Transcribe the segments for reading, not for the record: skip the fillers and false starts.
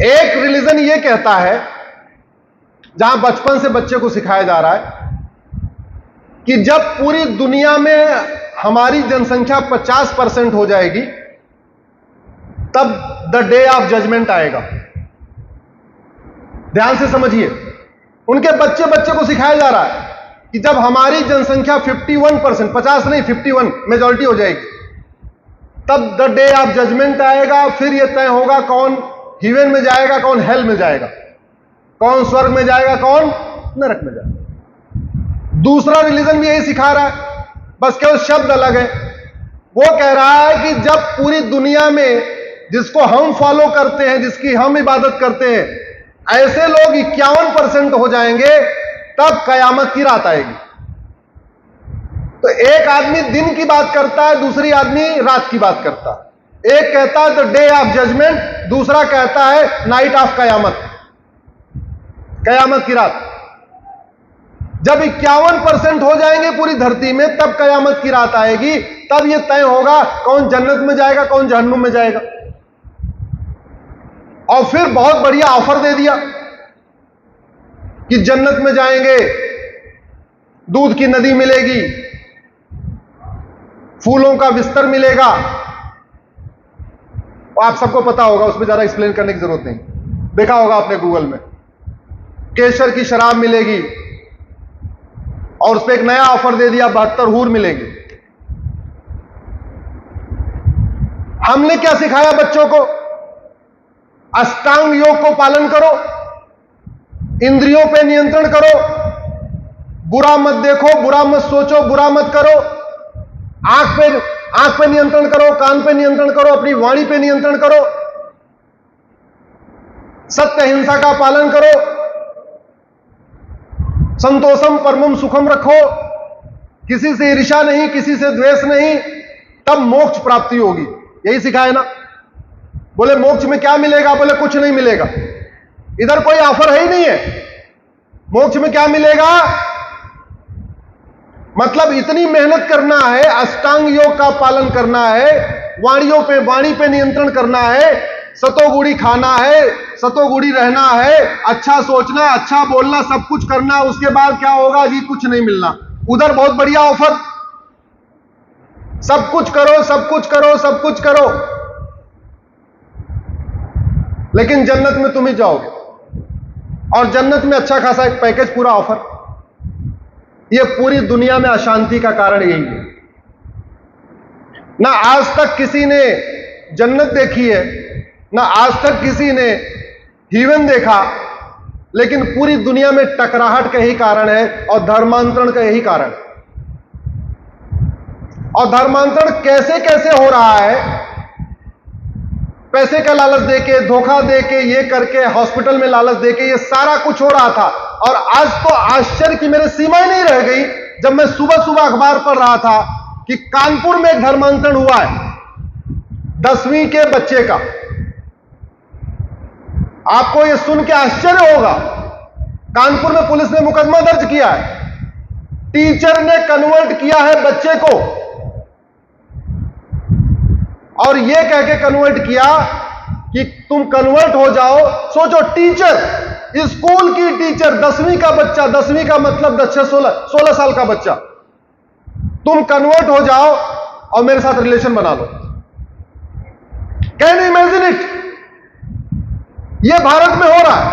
एक रिलीजन ये कहता है, जहां बचपन से बच्चे को सिखाया जा रहा है कि जब पूरी दुनिया में हमारी जनसंख्या 50% हो जाएगी तब द डे ऑफ जजमेंट आएगा। ध्यान से समझिए, उनके बच्चे बच्चे को सिखाया जा रहा है कि जब हमारी जनसंख्या 51%, 50 नहीं 51 मेजॉरिटी हो जाएगी, तब द डे ऑफ जजमेंट आएगा। फिर यह तय होगा कौन हेवन में जाएगा, कौन हेल में जाएगा, कौन स्वर्ग में जाएगा, कौन नरक में जाएगा। दूसरा रिलीजन भी यही सिखा रहा है, बस केवल शब्द अलग है। वो कह रहा है कि जब पूरी दुनिया में जिसको हम फॉलो करते हैं, जिसकी हम इबादत करते हैं, ऐसे लोग 51% हो जाएंगे तब कयामत की रात आएगी। तो एक आदमी दिन की बात करता है, दूसरी आदमी रात की बात करता है। एक कहता है द डे ऑफ जजमेंट, दूसरा कहता है नाइट ऑफ कयामत, कयामत की रात। जब 51% हो जाएंगे पूरी धरती में तब कयामत की रात आएगी, तब यह तय होगा कौन जन्नत में जाएगा, कौन जहन्नुम में जाएगा। और फिर बहुत बढ़िया ऑफर दे दिया कि जन्नत में जाएंगे, दूध की नदी मिलेगी, फूलों का बिस्तर मिलेगा। आप सबको पता होगा, उसमें ज्यादा एक्सप्लेन करने की जरूरत नहीं, देखा होगा आपने गूगल में। केसर की शराब मिलेगी और उस पर एक नया ऑफर दे दिया, 72 हूर मिलेगी। हमने क्या सिखाया बच्चों को? अष्टांग योग को पालन करो, इंद्रियों पे नियंत्रण करो, बुरा मत देखो, बुरा मत सोचो, बुरा मत करो, आंख पे नियंत्रण करो, कान पे नियंत्रण करो, अपनी वाणी पे नियंत्रण करो, सत्य अहिंसा का पालन करो, संतोषम परमम सुखम रखो, किसी से ईर्ष्या नहीं, किसी से द्वेष नहीं, तब मोक्ष प्राप्ति होगी। यही सिखाया ना। बोले मोक्ष में क्या मिलेगा? बोले कुछ नहीं मिलेगा, इधर कोई ऑफर है ही नहीं है। मोक्ष में क्या मिलेगा? मतलब इतनी मेहनत करना है, अष्टांग योग का पालन करना है, वाणी पे नियंत्रण करना है, सतोगुड़ी खाना है, सतोगुड़ी रहना है, अच्छा सोचना, अच्छा बोलना, सब कुछ करना। उसके बाद क्या होगा जी? कुछ नहीं मिलना। उधर बहुत बढ़िया ऑफर, सब कुछ करो, सब कुछ करो, सब कुछ करो, लेकिन जन्नत में तुम ही जाओगे। और जन्नत में अच्छा खासा एक पैकेज, पूरा ऑफर। यह पूरी दुनिया में अशांति का कारण यही है। ना आज तक किसी ने जन्नत देखी है, ना आज तक किसी ने हेवन देखा, लेकिन पूरी दुनिया में टकराहट का यही कारण है और धर्मांतरण का यही कारण। और धर्मांतरण कैसे कैसे हो रहा है? पैसे का लालच देके, धोखा देके, ये करके, हॉस्पिटल में लालच देके, ये सारा कुछ हो रहा था। और आज तो आश्चर्य की मेरे सीमा ही नहीं रह गई जब मैं सुबह सुबह अखबार पढ़ रहा था कि कानपुर में एक धर्मांतरण हुआ है 10वीं के बच्चे का। आपको यह सुन के आश्चर्य होगा, कानपुर में पुलिस ने मुकदमा दर्ज किया है। टीचर ने कन्वर्ट किया है बच्चे को, और यह कह के कन्वर्ट किया कि तुम कन्वर्ट हो जाओ। सोचो, टीचर, स्कूल की टीचर, 10वीं का बच्चा, 10वीं का मतलब 16 साल का बच्चा, तुम कन्वर्ट हो जाओ और मेरे साथ रिलेशन बना लो। Can you imagine it? यह भारत में हो रहा है।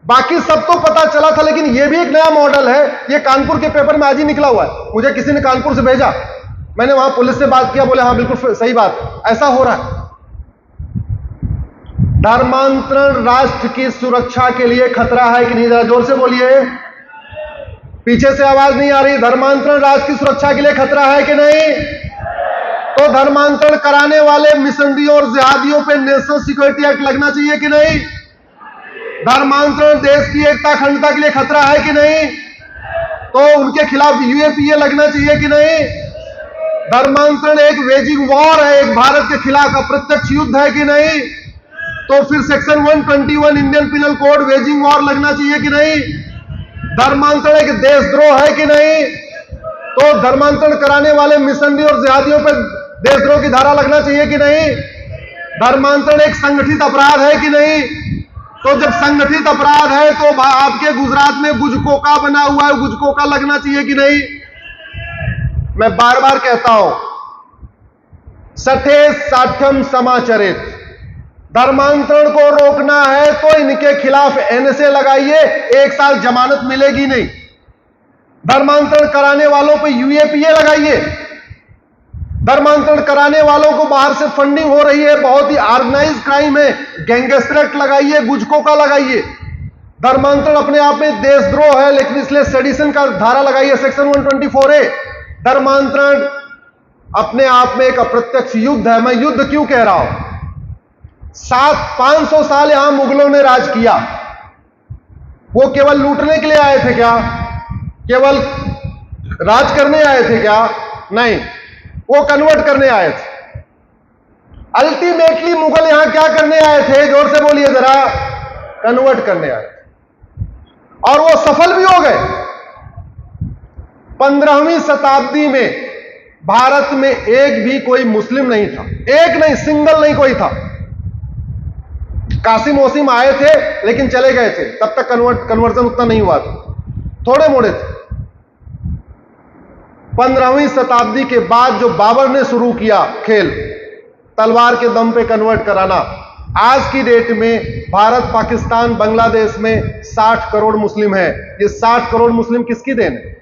बाकी सब तो पता चला था, लेकिन यह भी एक नया मॉडल है। यह कानपुर के पेपर में आज ही निकला हुआ है। मुझे किसी ने कानपुर से भेजा, मैंने वहां पुलिस से बात किया, बोले हाँ बिल्कुल सही बात, ऐसा हो रहा है। धर्मांतरण राष्ट्र की सुरक्षा के लिए खतरा है कि नहीं? जरा जोर से बोलिए, पीछे से आवाज नहीं आ रही। धर्मांतरण राष्ट्र की सुरक्षा के लिए खतरा है कि नहीं? तो धर्मांतरण कराने वाले मिशनरियों और जिहादियों पे नेशनल सिक्योरिटी एक्ट लगना चाहिए कि नहीं? धर्मांतरण देश की एकता अखंडता के लिए खतरा है कि नहीं? तो उनके खिलाफ यूएपीए लगना चाहिए कि नहीं? धर्मांतरण एक वेजिंग वॉर है, एक भारत के खिलाफ अप्रत्यक्ष युद्ध है कि नहीं? तो फिर section 121 Indian penal code waging war लगना चाहिए कि नहीं? धर्मांतरण एक देशद्रोह है कि नहीं? तो धर्मांतरण कराने वाले मिशनरी और जिहादियों पर देशद्रोह की धारा लगना चाहिए कि नहीं? धर्मांतरण एक संगठित अपराध है कि नहीं? तो जब संगठित अपराध है तो आपके गुजरात में गुजकोका बना हुआ है, गुजकोका लगना चाहिए कि नहीं? मैं बार बार कहता हूं, सठे साठ्यम समाचरित, धर्मांतरण को रोकना है तो इनके खिलाफ एनएसए लगाइए, 1 साल जमानत मिलेगी नहीं। धर्मांतरण कराने वालों पे यूएपीए लगाइए, धर्मांतरण कराने वालों को बाहर से फंडिंग हो रही है, बहुत ही ऑर्गेनाइज क्राइम है, गैंगस्टर एक्ट लगाइए, गुजकोका लगाइए। धर्मांतरण अपने आप में देशद्रोह है, लेकिन इसलिए सेडिशन का धारा लगाइए, सेक्शन 124A। धर्मांतरण अपने आप में एक अप्रत्यक्ष युद्ध है। मैं युद्ध क्यों कह रहा हूं? 500 साल यहां मुगलों ने राज किया। वो केवल लूटने के लिए आए थे क्या? केवल राज करने आए थे क्या? नहीं, वो कन्वर्ट करने आए थे। अल्टीमेटली मुगल यहां क्या करने आए थे? जोर से बोलिए जरा। कन्वर्ट करने आए थे, और वो सफल भी हो गए। 15वीं शताब्दी में भारत में एक भी कोई मुस्लिम नहीं था, एक नहीं, सिंगल नहीं कोई था। कासिम वसीम आए थे लेकिन चले गए थे, तब तक कन्वर्जन उतना नहीं हुआ था, थोड़े मोड़े थे। 15वीं शताब्दी के बाद जो बाबर ने शुरू किया खेल, तलवार के दम पे कन्वर्ट कराना, आज की डेट में भारत, पाकिस्तान, बांग्लादेश में 60 करोड़ मुस्लिम हैं। ये 60 करोड़ मुस्लिम किसकी देन है?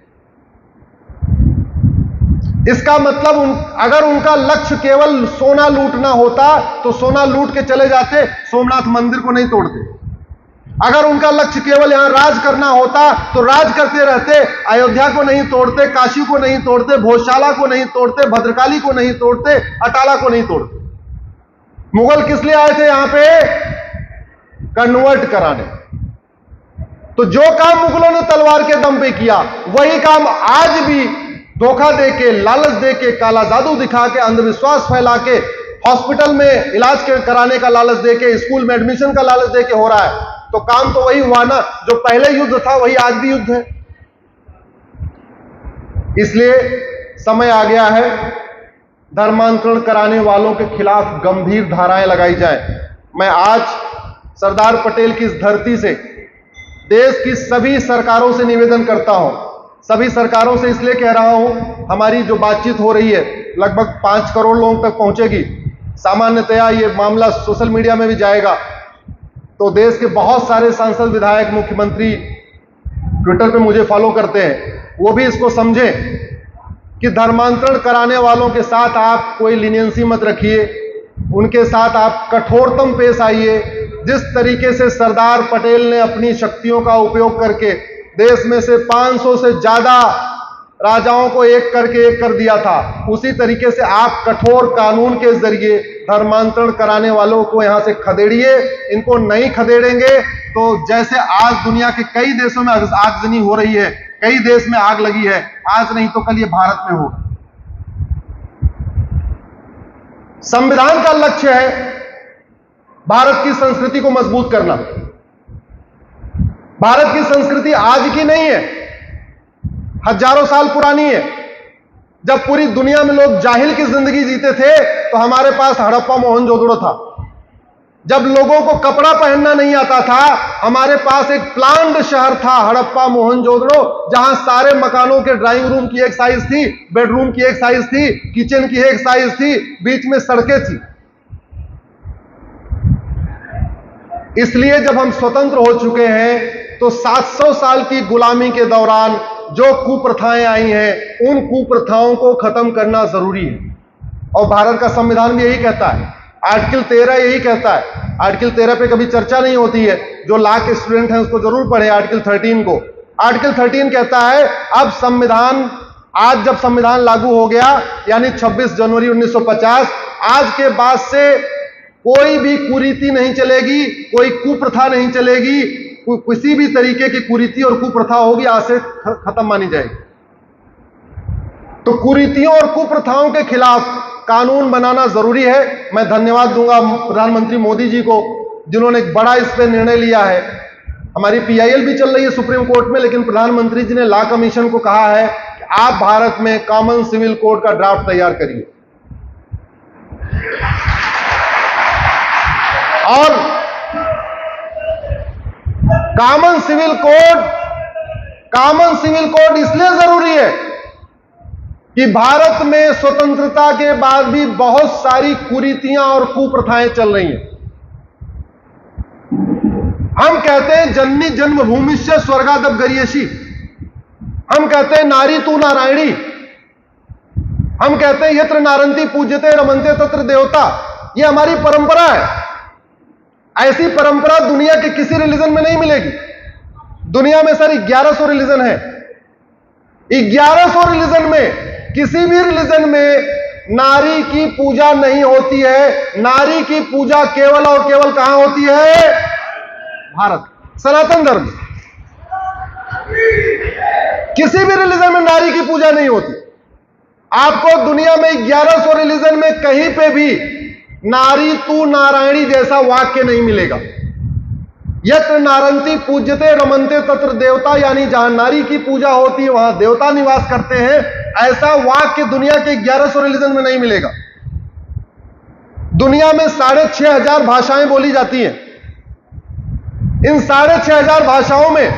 इसका मतलब अगर उनका लक्ष्य केवल सोना लूटना होता तो सोना लूट के चले जाते, सोमनाथ मंदिर को नहीं तोड़ते। अगर उनका लक्ष्य केवल यहां राज करना होता तो राज करते रहते, अयोध्या को नहीं तोड़ते, काशी को नहीं तोड़ते, भोजशाला को नहीं तोड़ते, भद्रकाली को नहीं तोड़ते, अटाला को नहीं तोड़ते। मुगल किस लिए आए थे यहां पे? कन्वर्ट कराने। तो जो काम मुगलों ने तलवार के दम पे किया, वही काम आज भी धोखा देके, लालच देके, काला जादू दिखा के, अंधविश्वास फैला के, हॉस्पिटल में इलाज कराने का लालच देके, स्कूल में एडमिशन का लालच देके हो रहा है। तो काम तो वही हुआ ना, जो पहले युद्ध था वही आज भी युद्ध है। इसलिए समय आ गया है, धर्मांतरण कराने वालों के खिलाफ गंभीर धाराएं लगाई जाए। मैं आज सरदार पटेल की इस धरती से देश की सभी सरकारों से निवेदन करता हूं, सभी सरकारों से इसलिए कह रहा हूं, हमारी जो बातचीत हो रही है लगभग 5 करोड़ लोगों तक पहुंचेगी। सामान्यतया ये मामला सोशल मीडिया में भी जाएगा, तो देश के बहुत सारे सांसद, विधायक, मुख्यमंत्री ट्विटर पे मुझे फॉलो करते हैं, वो भी इसको समझें कि धर्मांतरण कराने वालों के साथ आप कोई लीनियंसी मत रखिए, उनके साथ आप कठोरतम पेश आइए। जिस तरीके से सरदार पटेल ने अपनी शक्तियों का उपयोग करके देश में से 500 से ज्यादा राजाओं को एक करके एक कर दिया था, उसी तरीके से आप कठोर कानून के जरिए धर्मांतरण कराने वालों को यहां से खदेड़िए। इनको नहीं खदेड़ेंगे तो जैसे आज दुनिया के कई देशों में आगजनी हो रही है, कई देश में आग लगी है, आज नहीं तो कल ये भारत में होगा। संविधान का लक्ष्य है भारत की संस्कृति को मजबूत करना। भारत की संस्कृति आज की नहीं है, हजारों साल पुरानी है। जब पूरी दुनिया में लोग जाहिल की जिंदगी जीते थे तो हमारे पास हड़प्पा मोहनजोदड़ो था। जब लोगों को कपड़ा पहनना नहीं आता था, हमारे पास एक प्लान्ड शहर था हड़प्पा मोहनजोदड़ो, जहां सारे मकानों के ड्राइंग रूम की एक साइज थी, बेडरूम की एक साइज थी, किचन की एक साइज थी, बीच में सड़कें थी। इसलिए जब हम स्वतंत्र हो चुके हैं तो 700 साल की गुलामी के दौरान जो कुप्रथाएं आई हैं, उन कुप्रथाओं को खत्म करना जरूरी है। और भारत का संविधान भी यही कहता है, आर्टिकल 13 यही कहता है। आर्टिकल 13 पे कभी चर्चा नहीं होती है, जो लॉ के स्टूडेंट हैं उसको जरूर पढ़ें आर्टिकल 13 को। आर्टिकल 13 कहता है अब संविधान, आज जब संविधान लागू हो गया यानी 26 जनवरी 1950, आज के बाद से कोई भी कुरीति नहीं चलेगी, कोई कुप्रथा नहीं चलेगी, किसी भी तरीके की कुरीति और कुप्रथा होगी आज से खत्म मानी जाएगी। तो कुरीतियों और कुप्रथाओं के खिलाफ कानून बनाना जरूरी है। मैं धन्यवाद दूंगा प्रधानमंत्री मोदी जी को, जिन्होंने एक बड़ा इस पर निर्णय लिया है। हमारी PIL भी चल रही है सुप्रीम कोर्ट में, लेकिन प्रधानमंत्री जी ने लॉ कमीशन को कहा है कि आप भारत में कॉमन सिविल कोड का ड्राफ्ट तैयार करिए। और कॉमन सिविल कोड इसलिए जरूरी है कि भारत में स्वतंत्रता के बाद भी बहुत सारी कुरीतियां और कुप्रथाएं चल रही हैं। हम कहते हैं जननी जन्मभूमिश्च स्वर्गादप गरीयसी, हम कहते हैं नारी तू नारायणी, हम कहते हैं यत्र नारंती पूज्यते रमन्ते तत्र देवता। ये हमारी परंपरा है। ऐसी परंपरा दुनिया के किसी रिलीजन में नहीं मिलेगी। दुनिया में सर 1100 रिलीजन है। 1100 रिलीजन में किसी भी रिलीजन में नारी की पूजा नहीं होती है। नारी की पूजा केवल और केवल कहां होती है? भारत, सनातन धर्म। किसी भी रिलीजन में नारी की पूजा नहीं होती। आपको दुनिया में 1100 रिलीजन में कहीं पे भी नारी तू नारायणी जैसा वाक्य नहीं मिलेगा। यत्र नारंती पूज्यते रमन्ते तत्र देवता, यानी जहां नारी की पूजा होती है वहां देवता निवास करते हैं, ऐसा वाक्य दुनिया के 1100 रिलीजन में नहीं मिलेगा। दुनिया में 6500 भाषाएं बोली जाती हैं। इन 6500 भाषाओं में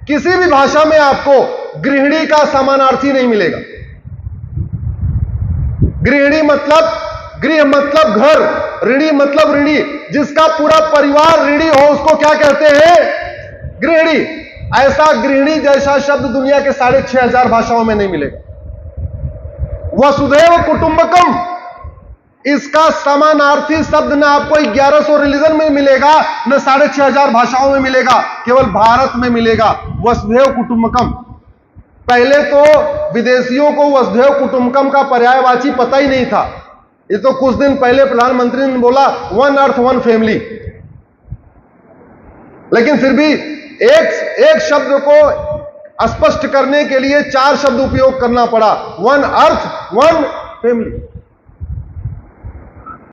किसी भी भाषा में आपको गृहिणी का समानार्थी नहीं मिलेगा। गृहिणी मतलब गृह मतलब घर, ऋणी मतलब ऋणी, जिसका पूरा परिवार ऋणी हो उसको क्या कहते हैं? गृहिणी। ऐसा गृहिणी जैसा शब्द दुनिया के 6500 भाषाओं में नहीं मिलेगा। वसुधैव कुटुंबकम, इसका समानार्थी शब्द ना आपको 1100 रिलीजन में मिलेगा, न 6500 भाषाओं में मिलेगा, केवल भारत में मिलेगा। वसुधैव कुटुंबकम। पहले तो विदेशियों को वसुधैव कुटुंबकम का पर्यायवाची पता ही नहीं था। ये तो कुछ दिन पहले प्रधानमंत्री ने बोला वन अर्थ वन फैमिली, लेकिन फिर भी एक शब्द को स्पष्ट करने के लिए 4 शब्द उपयोग करना पड़ा। One earth one family.